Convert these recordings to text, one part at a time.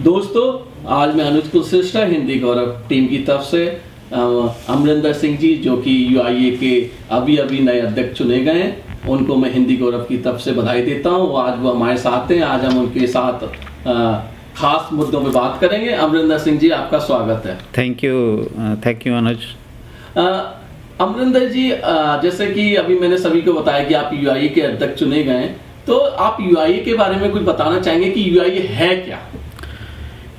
दोस्तों, आज मैं अनुज कुलश्रेष्ठ हिंदी गौरव टीम की तरफ से अमरिंदर सिंह जी जो कि यूआईए के अभी नए अध्यक्ष चुने गए हैं, उनको मैं हिंदी गौरव की तरफ से बधाई देता हूं। आज वो हमारे साथ हैं। आज हम उनके साथ खास मुद्दों पे बात करेंगे। अमरिंदर सिंह जी, आपका स्वागत है। थैंक यू अनुज। अमरिंदर जी, जैसे कि अभी मैंने सभी को बताया कि आप यूआईए के अध्यक्ष चुने गए हैं, तो आप यूआईए के बारे में कुछ बताना चाहेंगे कि यूआईए है क्या?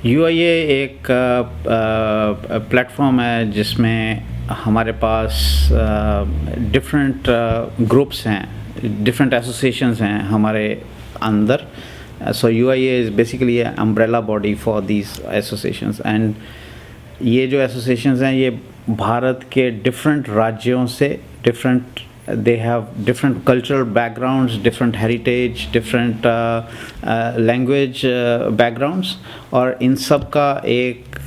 यूआईए एक प्लेटफॉर्म है जिसमें हमारे पास डिफरेंट ग्रुप्स हैं, डिफरेंट एसोसिएशंस हैं हमारे अंदर। So UIA is basically an umbrella body for these associations. And ये जो एसोसिएशंस हैं ये भारत के डिफरेंट राज्यों से they have different cultural backgrounds, different heritage, different language backgrounds, और इन सब का एक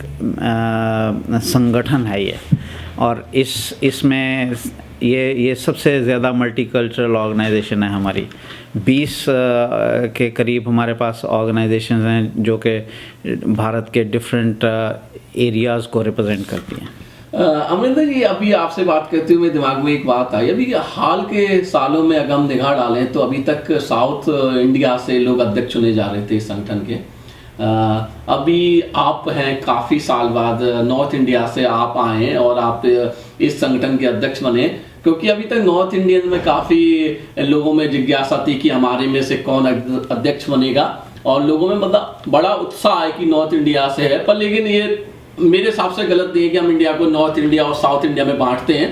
संगठन है ये। और इसमें ये सबसे ज़्यादा मल्टीकल्चरल ऑर्गेनाइजेशन है हमारी। 20 के करीब हमारे पास ऑर्गेनाइजेशंस हैं जो कि भारत के डिफरेंट एरियाज़ को रिप्रेजेंट करती हैं। अमरिंदर जी, अभी आपसे बात करते हुए दिमाग में एक बात आई। अभी हाल के सालों में अगर हम निगाह डालें तो अभी तक साउथ इंडिया से लोग अध्यक्ष चुने जा रहे थे इस संगठन के। अभी आप हैं, काफ़ी साल बाद नॉर्थ इंडिया से आप आए हैं और आप इस संगठन के अध्यक्ष बने, क्योंकि अभी तक नॉर्थ इंडियन में काफ़ी लोगों में जिज्ञासा थी कि हमारे में से कौन अध्यक्ष बनेगा, और लोगों में मतलब बड़ा उत्साह है कि नॉर्थ इंडिया से है। पर लेकिन ये मेरे हिसाब से गलत नहीं है कि हम इंडिया को नॉर्थ इंडिया और साउथ इंडिया में बांटते हैं।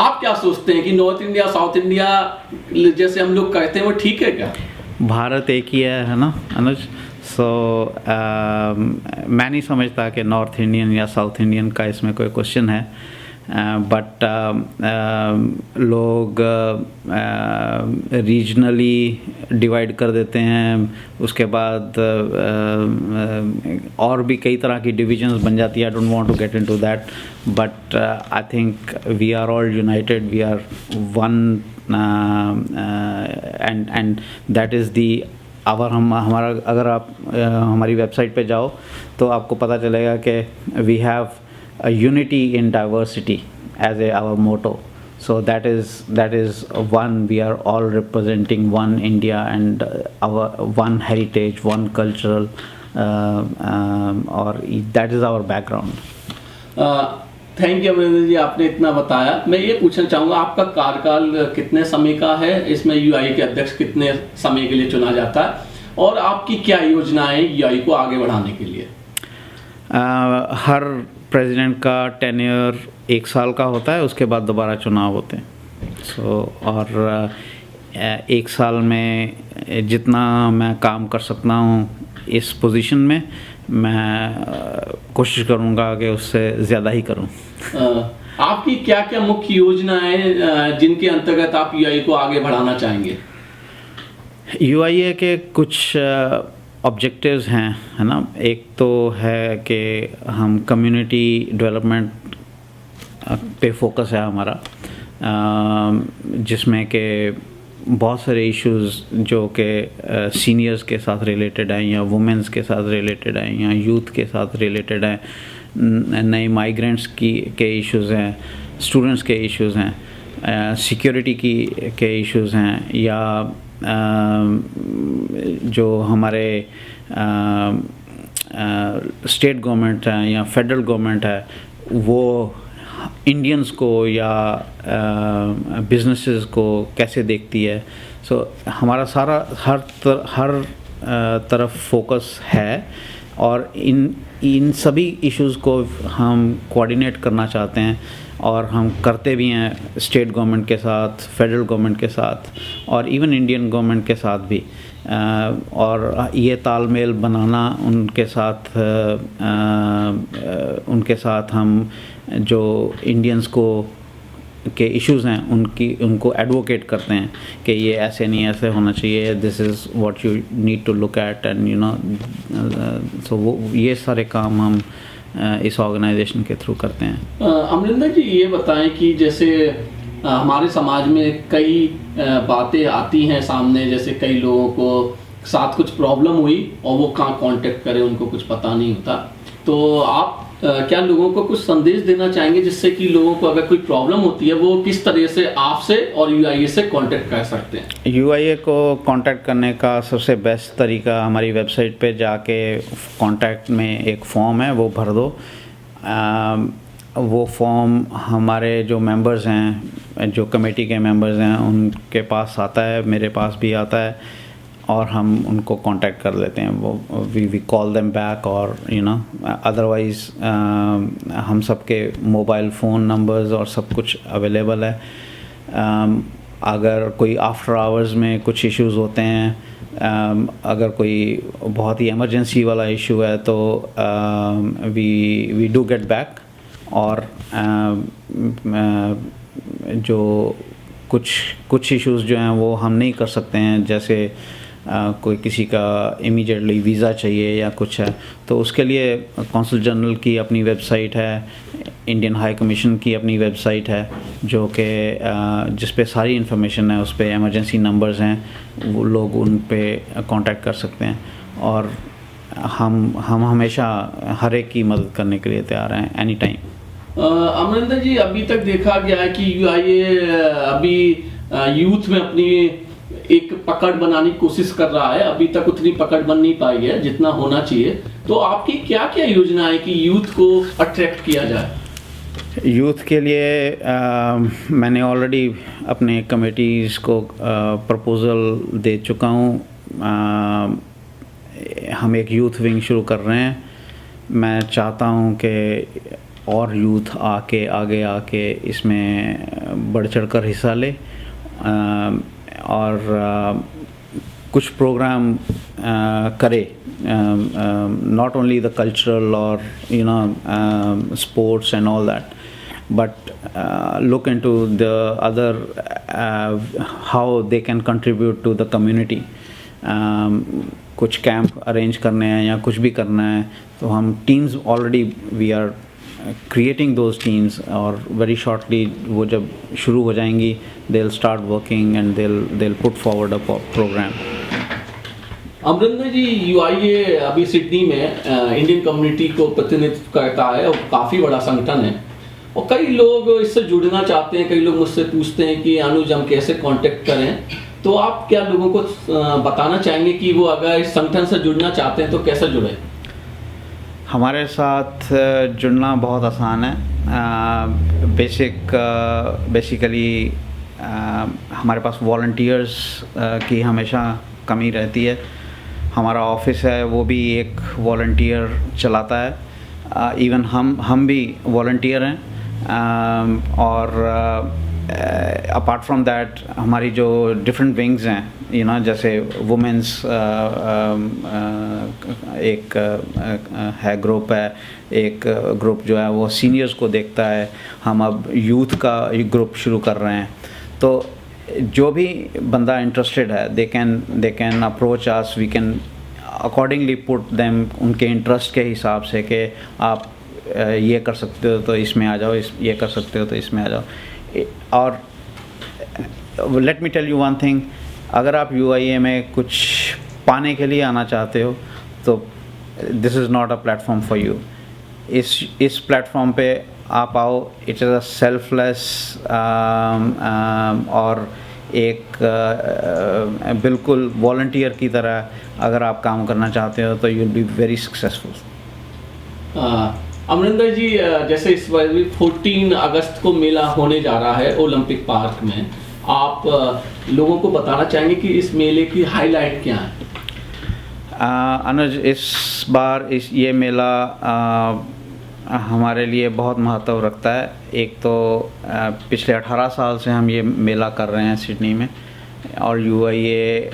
आप क्या सोचते हैं कि नॉर्थ इंडिया साउथ इंडिया जैसे हम लोग कहते हैं वो ठीक है क्या? भारत एक ही है ना अनुज। मैं नहीं समझता कि नॉर्थ इंडियन या साउथ इंडियन का इसमें कोई क्वेश्चन है। बट लोग रीजनली डिवाइड कर देते हैं, उसके बाद और भी कई तरह की डिविजन्स बन जाती है। I don't want to get into that, but I think we are all united, we are one, and that is the हमारा अगर आप हमारी वेबसाइट पे जाओ तो आपको पता चलेगा कि we have a unity in diversity as our motto. So that is one, we are all representing one India and our one heritage, one cultural, or that is our background. Thank you Amarinder ji, आपने इतना बताया। मैं ये पूछना चाहूँगा, आपका कार्यकाल कितने समय का है? इसमें यूआईए के अध्यक्ष कितने समय के लिए चुना जाता है, और आपकी क्या योजनाएं यूआईए को आगे बढ़ाने के लिए? हर प्रेसिडेंट का टेन्योर 1 साल का होता है, उसके बाद दोबारा चुनाव होते हैं। और 1 साल में जितना मैं काम कर सकता हूँ इस पोजीशन में, मैं कोशिश करूँगा कि उससे ज़्यादा ही करूँ। आपकी क्या क्या मुख्य योजनाएं जिनके अंतर्गत आप यूआईए को आगे बढ़ाना चाहेंगे? यूआईए के कुछ ऑब्जेक्टिव्स हैं, है ना। एक तो है कि हम कम्युनिटी डेवलपमेंट पे फोकस है हमारा, जिसमें कि बहुत सारे इश्यूज़ जो कि सीनियर्स के साथ रिलेटेड हैं, या वुमेंस के साथ रिलेटेड हैं, या यूथ के साथ रिलेटेड हैं, नए माइग्रेंट्स के इश्यूज़ हैं, स्टूडेंट्स के इश्यूज़ हैं, सिक्योरिटी के इश्यूज़ हैं, या जो हमारे स्टेट गवर्नमेंट है या फेडरल गवर्नमेंट है वो इंडियंस को या बिजनेसेस को कैसे देखती है। हमारा सारा हर तरफ फोकस है, और इन सभी इश्यूज़ को हम कोऑर्डिनेट करना चाहते हैं, और हम करते भी हैं स्टेट गवर्नमेंट के साथ, फेडरल गवर्नमेंट के साथ, और इवन इंडियन गवर्नमेंट के साथ भी। और ये तालमेल बनाना उनके साथ हम जो इंडियंस के इश्यूज़ हैं उनको एडवोकेट करते हैं कि ये ऐसे नहीं, ऐसे होना चाहिए, this is what you need to look at, and you know. So वो ये सारे काम हम इस ऑर्गेनाइजेशन के थ्रू करते हैं। अमरिंदर जी, ये बताएं कि जैसे हमारे समाज में कई बातें आती हैं सामने, जैसे कई लोगों को साथ कुछ प्रॉब्लम हुई और वो कहाँ कांटेक्ट करें, उनको कुछ पता नहीं होता। तो आप क्या लोगों को कुछ संदेश देना चाहेंगे जिससे कि लोगों को अगर कोई प्रॉब्लम होती है वो किस तरह से आपसे और यूआईए से कांटेक्ट कर सकते हैं? यूआईए को कांटेक्ट करने का सबसे बेस्ट तरीका हमारी वेबसाइट पे जाके कांटेक्ट में एक फॉर्म है वो भर दो। वो फॉर्म हमारे जो मेंबर्स हैं, जो कमेटी के मेंबर्स हैं, उनके पास आता है, मेरे पास भी आता है और हम उनको कांटेक्ट कर लेते हैं। वो वी कॉल देम बैक और अदरवाइज़ हम सबके मोबाइल फ़ोन नंबर्स और सब कुछ अवेलेबल है। अगर कोई आफ्टर आवर्स में कुछ इश्यूज़ होते हैं, अगर कोई बहुत ही इमरजेंसी वाला इशू है तो वी डू गेट बैक। और जो कुछ इश्यूज़ जो हैं वो हम नहीं कर सकते हैं, जैसे कोई किसी का इमीडिएटली वीज़ा चाहिए या कुछ है, तो उसके लिए कौंसल जनरल की अपनी वेबसाइट है, इंडियन हाई कमीशन की अपनी वेबसाइट है, जो कि जिस पे सारी इन्फॉर्मेशन है, उस पे इमरजेंसी नंबर्स हैं, वो लोग उन पे कांटेक्ट कर सकते हैं। और हम हमेशा हर एक की मदद करने के लिए तैयार हैं एनी टाइम। अमरिंदर जी, अभी तक देखा गया है कि यूआईए अभी यूथ में अपनी एक पकड़ बनाने की कोशिश कर रहा है। अभी तक उतनी पकड़ बन नहीं पाई है जितना होना चाहिए। तो आपकी क्या क्या योजना है कि यूथ को अट्रैक्ट किया जाए? यूथ के लिए मैंने ऑलरेडी अपने कमेटीज़ को प्रपोज़ल दे चुका हूँ। हम एक यूथ विंग शुरू कर रहे हैं। मैं चाहता हूँ कि और यूथ आगे आके इसमें बढ़ चढ़कर हिस्सा ले और कुछ प्रोग्राम करे, not only the cultural or sports and all that, but look into the other how they can contribute to the community. कुछ कैंप अरेंज करने हैं या कुछ भी करना है तो हम teams already we are creating those teams, और very shortly वो जब शुरू हो जाएंगी they'll start working and they'll put forward a program. Amarinder जी, यूआईए अभी सिडनी में इंडियन कम्युनिटी को प्रतिनिधित्व करता है और काफ़ी बड़ा संगठन है और कई लोग इससे जुड़ना चाहते हैं। कई लोग मुझसे पूछते हैं कि अनुज हम कैसे कांटेक्ट करें, तो आप क्या लोगों को बताना चाहेंगे कि वो अगर इस संगठन से जुड़ना चाहते हैं तो कैसे जुड़े? हमारे साथ जुड़ना बहुत आसान है। बेसिकली हमारे पास वॉलंटियर्स की हमेशा कमी रहती है। हमारा ऑफिस है वो भी एक वॉलंटियर चलाता है। इवन हम भी वॉलंटियर हैं। और अपार्ट फ्रॉम दैट हमारी जो डिफरेंट विंग्स हैं, जैसे वुमेंस एक है ग्रुप है, एक ग्रुप जो है वो सीनियर्स को देखता है। हम अब यूथ का एक ग्रुप शुरू कर रहे हैं। तो जो भी बंदा इंटरेस्टेड है they can approach us, we can accordingly put them उनके इंटरेस्ट के हिसाब से कि आप ये कर सकते हो तो इसमें आ जाओ, ये कर सकते हो तो इसमें आ जाओ। और let me tell you one thing, अगर आप यूआईए में कुछ पाने के लिए आना चाहते हो तो this is not a platform for you. इस प्लेटफॉर्म पे आप आओ, इट इज़ अ सेल्फलेस और एक बिल्कुल वॉलंटियर की तरह अगर आप काम करना चाहते हो तो you will be very successful. Amarinder ji, जैसे इस बार 14 अगस्त को मेला होने जा रहा है ओलंपिक पार्क में, आप लोगों को बताना चाहेंगे कि इस मेले की हाईलाइट क्या है? अनुज, इस बार ये मेला हमारे लिए बहुत महत्व रखता है। एक तो पिछले 18 साल से हम ये मेला कर रहे हैं सिडनी में, और यूआईए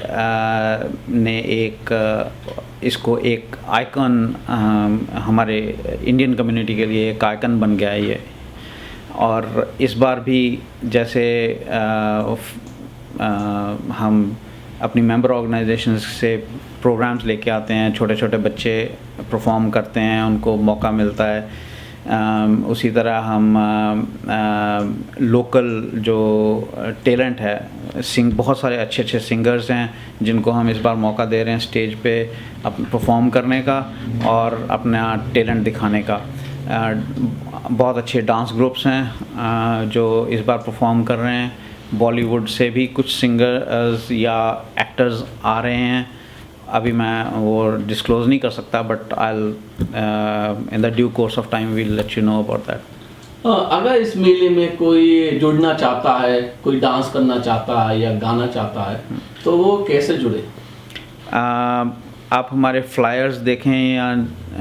ने इसको एक आइकन, हमारे इंडियन कम्युनिटी के लिए एक आइकन बन गया है ये। और इस बार भी जैसे हम अपनी मेंबर ऑर्गेनाइजेशंस से प्रोग्राम्स लेके आते हैं, छोटे छोटे बच्चे परफॉर्म करते हैं, उनको मौका मिलता है। उसी तरह हम लोकल जो टैलेंट है बहुत सारे अच्छे अच्छे सिंगर्स हैं जिनको हम इस बार मौका दे रहे हैं स्टेज पे परफॉर्म करने का और अपना टैलेंट दिखाने का। बहुत अच्छे डांस ग्रुप्स हैं जो इस बार परफॉर्म कर रहे हैं। बॉलीवुड से भी कुछ सिंगर्स या एक्टर्स आ रहे हैं, अभी मैं वो डिस्क्लोज़ नहीं कर सकता, but I in the due course of time will let you know about that. अगर इस मेले में कोई जुड़ना चाहता है, कोई डांस करना चाहता है या गाना चाहता है, तो वो कैसे जुड़े? आप हमारे फ्लायर्स देखें या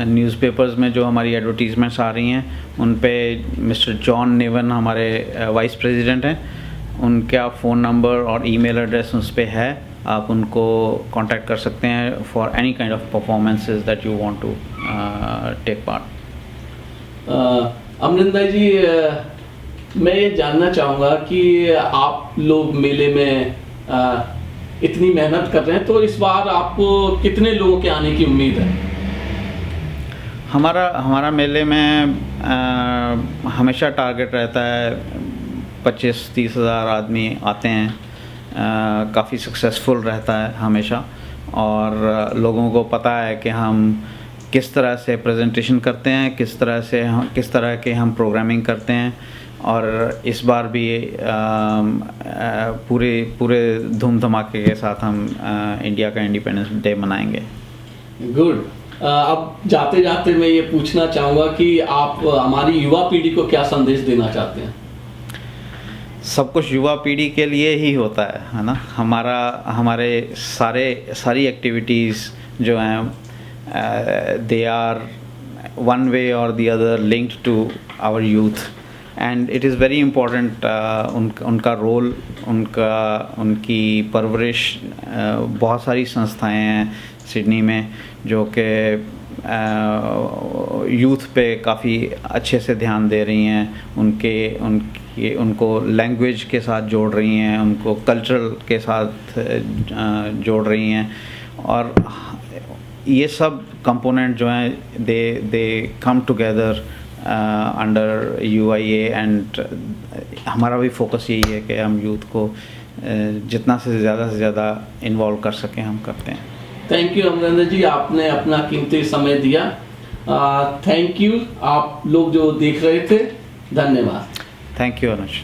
न्यूज़पेपर्स में जो हमारी एडवर्टीज़मेंट्स आ रही हैं उन पे मिस्टर जॉन नेवन हमारे वाइस प्रेसिडेंट हैं, उनका फ़ोन नंबर और ईमेल एड्रेस उस पे है। आप उनको कांटेक्ट कर सकते हैं for any kind of performances that you want to take part. Amarinder ji, मैं ये जानना चाहूँगा कि आप लोग मेले में इतनी मेहनत कर रहे हैं, तो इस बार आपको कितने लोगों के आने की उम्मीद है? हमारा मेले में हमेशा टारगेट रहता है 25-30 हज़ार आदमी आते हैं। काफ़ी सक्सेसफुल रहता है हमेशा, और लोगों को पता है कि हम किस तरह से प्रेजेंटेशन करते हैं, किस तरह के हम प्रोग्रामिंग करते हैं। और इस बार भी पूरे धूम धमाके के साथ हम इंडिया का इंडिपेंडेंस डे मनाएंगे। गुड। अब जाते जाते मैं ये पूछना चाहूँगा कि आप हमारी युवा पीढ़ी को क्या संदेश देना चाहते हैं? सब कुछ युवा पीढ़ी के लिए ही होता है ना। हमारे सारी एक्टिविटीज़ जो हैं दे आर वन वे और the other linked to our youth, and it is very important. उनका रोल, उनकी परवरिश, बहुत सारी संस्थाएं हैं सिडनी में जो कि यूथ पे काफ़ी अच्छे से ध्यान दे रही हैं, उनको लैंग्वेज के साथ जोड़ रही हैं, उनको कल्चरल के साथ जोड़ रही हैं। और ये सब कंपोनेंट जो हैं they come together under UIA, and हमारा भी फोकस यही है कि हम यूथ को जितना से ज़्यादा इन्वॉल्व कर सकें, हम करते हैं। थैंक यू अमरिंदर जी, आपने अपना कीमती समय दिया। थैंक यू आप लोग जो देख रहे थे, धन्यवाद। Thank you Anuj.